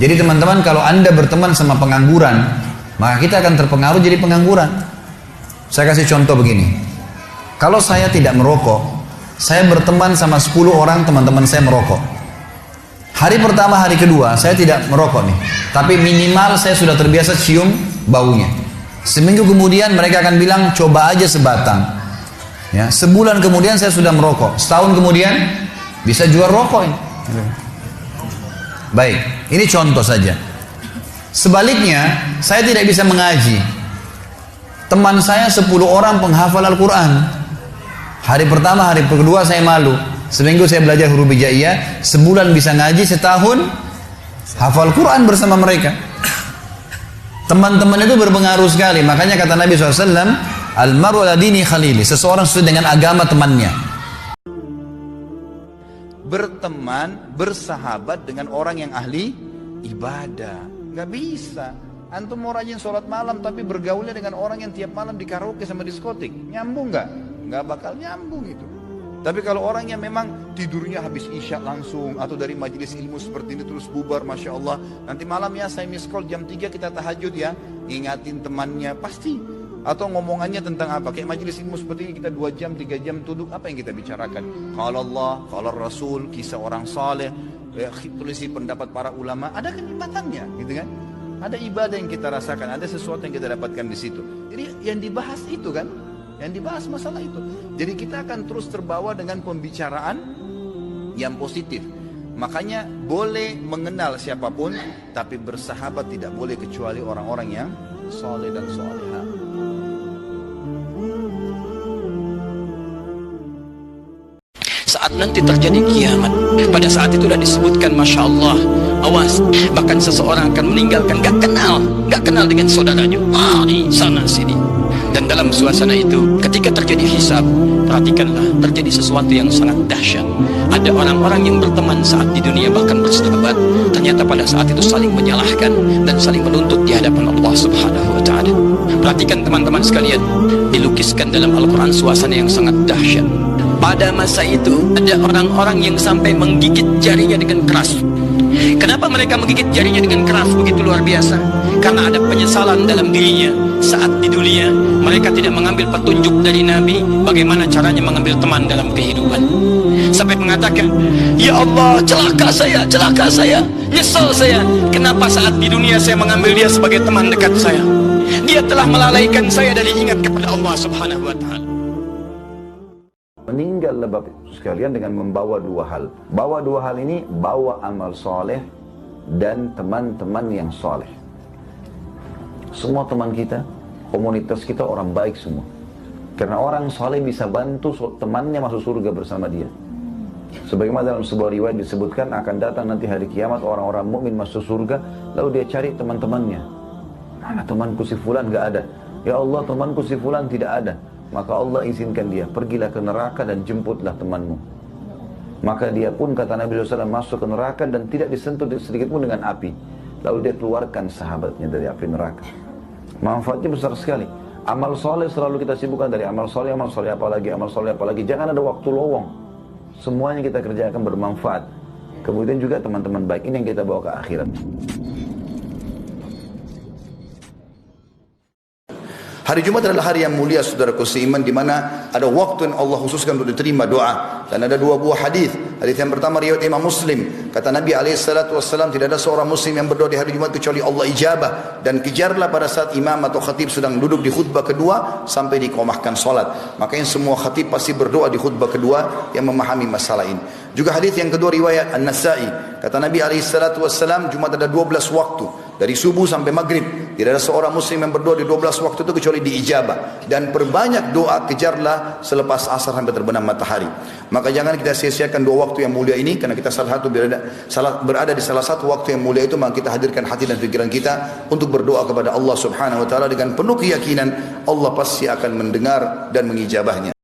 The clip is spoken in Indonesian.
Jadi teman-teman, kalau Anda berteman sama pengangguran, maka kita akan terpengaruh jadi pengangguran. Saya kasih contoh begini. Kalau saya tidak merokok, saya berteman sama 10 orang teman-teman saya merokok. Hari pertama, hari kedua, saya tidak merokok nih. Tapi minimal saya sudah terbiasa cium baunya. Seminggu kemudian mereka akan bilang, coba aja sebatang. Ya, sebulan kemudian saya sudah merokok. Setahun kemudian bisa jual rokok ini. Baik, ini contoh saja. Sebaliknya, saya tidak bisa mengaji. Teman saya 10 orang penghafal Al-Quran. Hari pertama, hari kedua saya malu. Seminggu saya belajar huruf hijaiyah, sebulan bisa ngaji, setahun hafal Quran bersama mereka. Teman-teman itu berpengaruh sekali. Makanya kata Nabi SAW, Al-maru ala dini khalili, seseorang sesuai dengan agama temannya. Berteman, bersahabat dengan orang yang ahli ibadah. Gak bisa. Antum mau rajin sholat malam tapi bergaulnya dengan orang yang tiap malam di karaoke sama diskotik. Nyambung gak? Gak bakal nyambung itu. Tapi kalau orangnya memang tidurnya habis isya langsung, atau dari majelis ilmu seperti ini terus bubar, Masya Allah, nanti malam ya saya miss call jam 3 kita tahajud ya, ngingatin temannya, pasti. Atau ngomongannya tentang apa, kayak majelis ilmu seperti ini kita 2 jam, 3 jam duduk, apa yang kita bicarakan? Kalau Allah, kalau Rasul, kisah orang saleh, tulisi pendapat para ulama, ada kenikmatannya gitu kan. Ada ibadah yang kita rasakan, ada sesuatu yang kita dapatkan di situ. Jadi yang dibahas itu kan, yang dibahas masalah itu. Jadi kita akan terus terbawa dengan pembicaraan yang positif. Makanya boleh mengenal siapapun, tapi bersahabat tidak boleh kecuali orang-orang yang saleh dan salihah. Saat nanti terjadi kiamat, pada saat itulah disebutkan, Masya Allah, awas, bahkan seseorang akan meninggalkan, gak kenal dengan saudaranya, di sana sini. Dan dalam suasana itu, ketika terjadi hisab, perhatikanlah, terjadi sesuatu yang sangat dahsyat. Ada orang-orang yang berteman saat di dunia, bahkan bersahabat, ternyata pada saat itu saling menyalahkan dan saling menuntut di hadapan Allah Subhanahu wa Ta'ala. Perhatikan teman-teman sekalian, dilukiskan dalam Al-Quran suasana yang sangat dahsyat. Pada masa itu ada orang-orang yang sampai menggigit jarinya dengan keras. Kenapa mereka menggigit jarinya dengan keras begitu luar biasa? Karena ada penyesalan dalam dirinya. Saat di dunia mereka tidak mengambil petunjuk dari Nabi bagaimana caranya mengambil teman dalam kehidupan. Sampai mengatakan, ya Allah, celaka saya, nyesal saya. Kenapa saat di dunia saya mengambil dia sebagai teman dekat saya? Dia telah melalaikan saya dari ingat kepada Allah Subhanahu wa Ta'ala. Meninggallah Bapak sekalian dengan membawa 2 hal. Bawa 2 hal ini, bawa amal soleh dan teman-teman yang soleh. Semua teman kita, komunitas kita orang baik semua. Karena orang soleh bisa bantu temannya masuk surga bersama dia. Sebagaimana dalam sebuah riwayat disebutkan, akan datang nanti hari kiamat orang-orang mukmin masuk surga, lalu dia cari teman-temannya. Mana temanku si fulan? Gak ada. Ya Allah, temanku si fulan tidak ada. Maka Allah izinkan dia, pergilah ke neraka dan jemputlah temanmu. Maka dia pun, kata Nabi SAW, masuk ke neraka dan tidak disentuh sedikit pun dengan api. Lalu dia keluarkan sahabatnya dari api neraka. Manfaatnya besar sekali. Amal soleh selalu kita sibukkan, dari amal soleh apalagi, amal soleh apalagi. Jangan ada waktu lowong. Semuanya kita kerjakan bermanfaat. Kemudian juga teman-teman baik ini yang kita bawa ke akhirat. Hari Jumat adalah hari yang mulia, saudaraku seiman, di mana ada waktu yang Allah khususkan untuk diterima doa. Dan ada 2 buah hadis. Hadis yang pertama riwayat Imam Muslim. Kata Nabi SAW, tidak ada seorang muslim yang berdoa di hari Jumat kecuali Allah ijabah. Dan kejarlah pada saat imam atau khatib sedang duduk di khutbah kedua sampai diqomahkan salat. Makanya semua khatib pasti berdoa di khutbah kedua yang memahami masalah ini. Juga hadis yang kedua riwayat An-Nasai. Kata Nabi SAW, Jumat ada 12 waktu. Dari subuh sampai maghrib. Tidak ada seorang muslim yang berdoa di 12 waktu itu kecuali diijabah. Dan perbanyak doa, kejarlah selepas asar sampai terbenam matahari. Maka jangan kita sia-siakan 2 waktu yang mulia ini. Karena kita berada di salah satu waktu yang mulia itu. Maka kita hadirkan hati dan pikiran kita untuk berdoa kepada Allah Subhanahu wa Ta'ala dengan penuh keyakinan Allah pasti akan mendengar dan mengijabahnya.